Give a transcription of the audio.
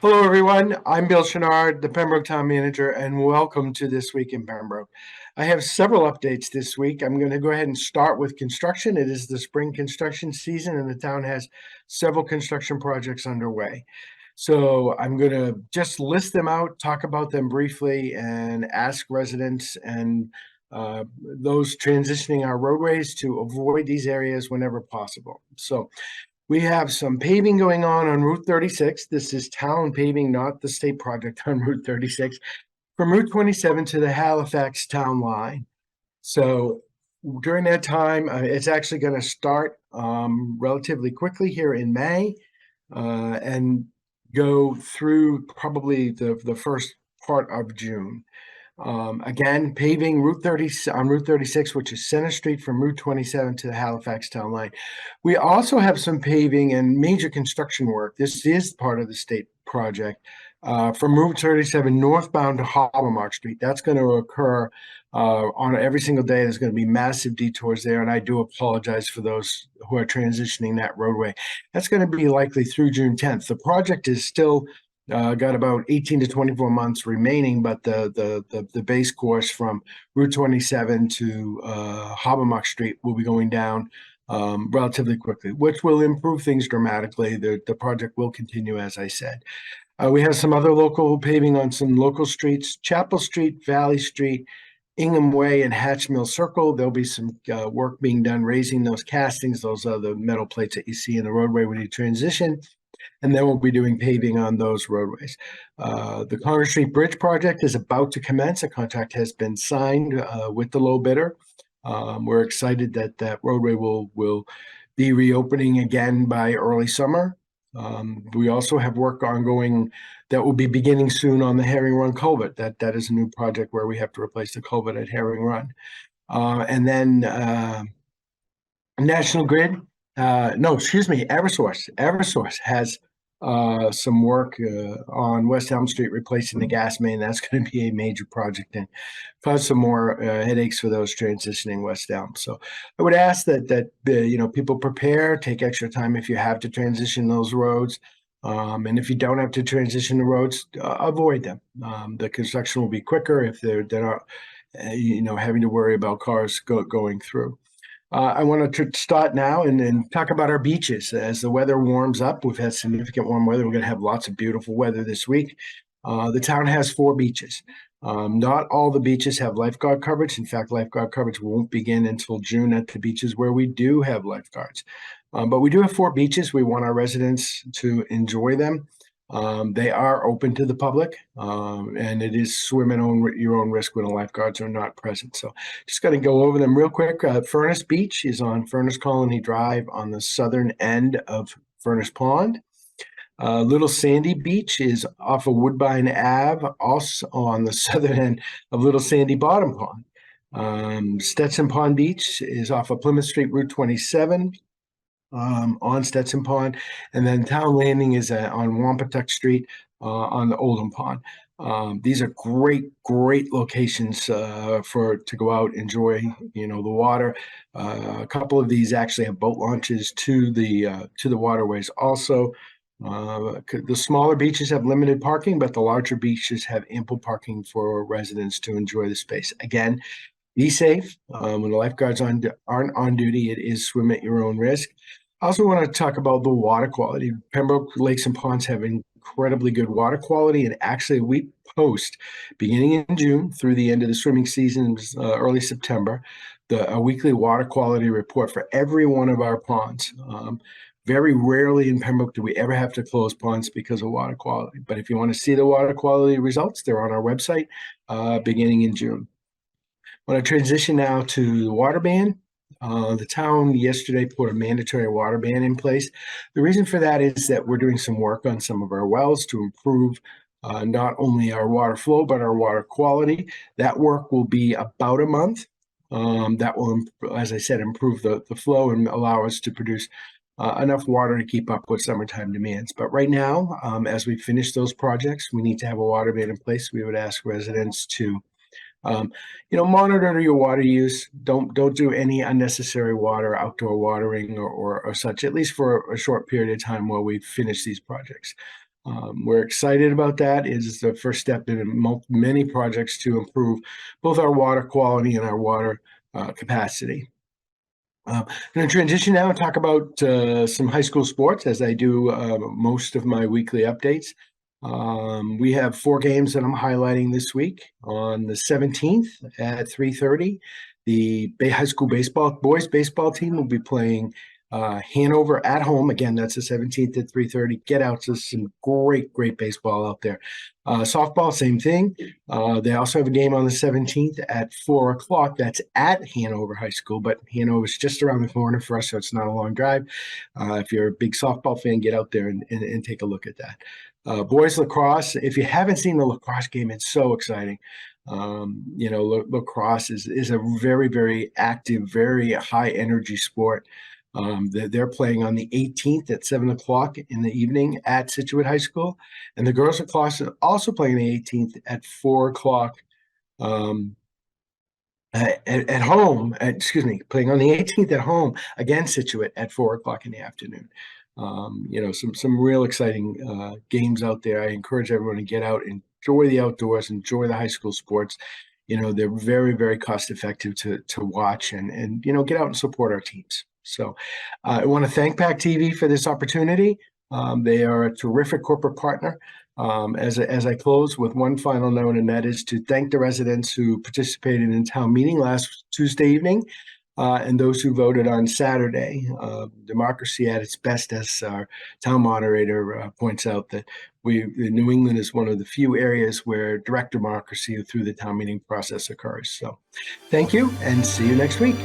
Hello, everyone. I'm Bill Chenard, the Pembroke Town Manager, and welcome to This Week in Pembroke. I have several updates this week. I'm going to go ahead and start with construction. It is the spring construction season, and the town has several construction projects underway. So I'm going to just list them out, talk about them briefly, and ask residents and those transitioning our roadways to avoid these areas whenever possible. So we have some paving going on Route 36. This is town paving, not the state project on Route 36, from Route 27 to the Halifax town line. So during that time, it's actually going to start relatively quickly here in May and go through probably the first part of June. Again, paving Route 30 on Route 36, which is Center Street from Route 27 to the Halifax town line. We also have some paving and major construction work. This is part of the state project from Route 37 northbound to Hallmark Street. That's going to occur on every single day. There's going to be massive detours there, and I do apologize for those who are transitioning that roadway. That's going to be likely through June 10th. The project is still got about 18 to 24 months remaining, but the base course from Route 27 to Hallmark Street will be going down relatively quickly, which will improve things dramatically. The project will continue, as I said. We have some other local paving on some local streets: Chapel Street, Valley Street, Ingham Way, and Hatch Mill Circle. There'll be some work being done raising those castings. Those are the metal plates that you see in the roadway when you transition. And then we'll be doing paving on those roadways. The Congress Street Bridge project is about to commence. A contract has been signed with the low bidder. We're excited that that roadway will be reopening again by early summer. We also have work ongoing that will be beginning soon on the Herring Run culvert. That is a new project where we have to replace the culvert at Herring Run. And then National Grid, Eversource has some work on West Elm Street replacing the gas main. That's going to be a major project and cause some more headaches for those transitioning West Elm. So I would ask that people prepare, take extra time if you have to transition those roads. And if you don't have to transition the roads, avoid them. The construction will be quicker if they're not, having to worry about cars going through. I want to start now and talk about our beaches. As the weather warms up, we've had significant warm weather. We're going to have lots of beautiful weather this week. The town has 4 beaches. Not all the beaches have lifeguard coverage. In fact, lifeguard coverage won't begin until June at the beaches where we do have lifeguards. But we do have 4 beaches. We want our residents to enjoy them. They are open to the public, and it is swim at your own risk when the lifeguards are not present. So just going to go over them real quick. Furnace Beach is on Furnace Colony Drive on the southern end of Furnace Pond. Little Sandy Beach is off of Woodbine Ave, also on the southern end of Little Sandy Bottom Pond. Stetson Pond Beach is off of Plymouth Street, Route 27. On Stetson Pond, and then Town Landing is on Wampatuck Street on the Oldham Pond. These are great locations to go out, enjoy, the water. A couple of these actually have boat launches to the waterways. Also, the smaller beaches have limited parking, but the larger beaches have ample parking for residents to enjoy the space. Again, be safe. When the lifeguards aren't on duty, it is swim at your own risk. I also want to talk about the water quality. Pembroke lakes and ponds have incredibly good water quality, and actually we post, beginning in June through the end of the swimming season, early September, a weekly water quality report for every one of our ponds. Very rarely in Pembroke do we ever have to close ponds because of water quality. But if you want to see the water quality results, they're on our website beginning in June. I want to transition now to the water ban. The town yesterday put a mandatory water ban in place. The reason for that is that we're doing some work on some of our wells to improve not only our water flow, but our water quality. That work will be about a month. That will, as I said, improve the flow and allow us to produce enough water to keep up with summertime demands. But right now, as we finish those projects, we need to have a water ban in place. We would ask residents to monitor your water use. Don't do any unnecessary outdoor watering or such, at least for a short period of time while we finish these projects. We're excited about that. It is the first step in many projects to improve both our water quality and our water capacity. I'm going to transition now and talk about some high school sports, as I do most of my weekly updates. We have 4 games that I'm highlighting this week. On the 17th at 3:30, the high school boys baseball team will be playing Hanover at home. Again, that's the 17th at 3:30. Get out to some great baseball out there. Softball, same thing. They also have a game on the 17th at 4 o'clock. That's at Hanover High School, but Hanover is just around the corner for us, so it's not a long drive. If you're a big softball fan, get out there and take a look at that. Boys lacrosse, if you haven't seen the lacrosse game, it's so exciting. Lacrosse is a very active, very high energy sport. They're playing on the 18th at 7 o'clock in the evening at Scituate High School. And the girls lacrosse are also playing the 18th at 4 o'clock at home. Playing on the 18th at home against Scituate at 4 o'clock in the afternoon. Some real exciting games out there. I encourage everyone to get out, enjoy the outdoors, enjoy the high school sports. They're very cost effective to watch and get out and support our teams. So I want to thank PAC TV for this opportunity. They are a terrific corporate partner. As I close with one final note, and that is to thank the residents who participated in town meeting last Tuesday evening, and those who voted on Saturday. Democracy at its best, as our town moderator points out, that New England is one of the few areas where direct democracy through the town meeting process occurs. So thank you, and see you next week.